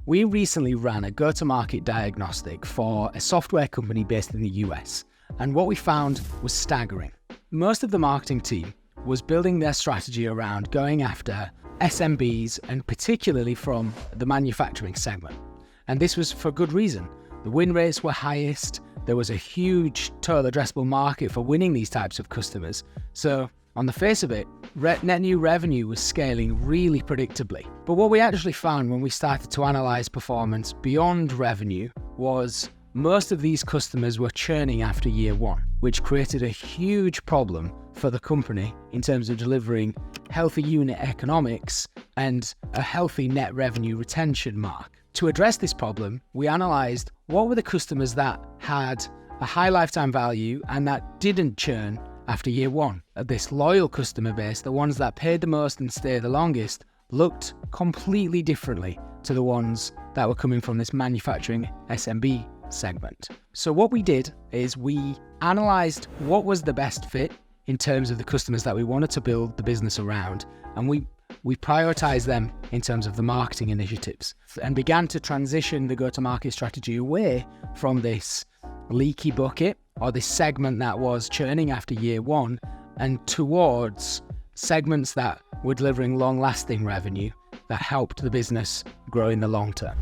We recently ran a go-to-market diagnostic for a software company based in the US, and what we found was staggering. Most of the marketing team was building their strategy around going after SMBs, and particularly from the manufacturing segment. And this was for good reason. The win rates were highest, there was a huge total addressable market for winning these types of customers. So on the face of it, net new revenue was scaling really predictably. But what we actually found when we started to analyze performance beyond revenue was most of these customers were churning after year one, which created a huge problem for the company in terms of delivering healthy unit economics and a healthy net revenue retention mark. To address this problem, we analyzed what were the customers that had a high lifetime value and that didn't churn after year one. This loyal customer base, the ones that paid the most and stayed the longest, looked completely differently to the ones that were coming from this manufacturing SMB segment. So what we did is we analyzed what was the best fit in terms of the customers that we wanted to build the business around, and we prioritized them in terms of the marketing initiatives and began to transition the go-to-market strategy away from this leaky bucket or this segment that was churning after year one and towards segments that were delivering long-lasting revenue that helped the business grow in the long term.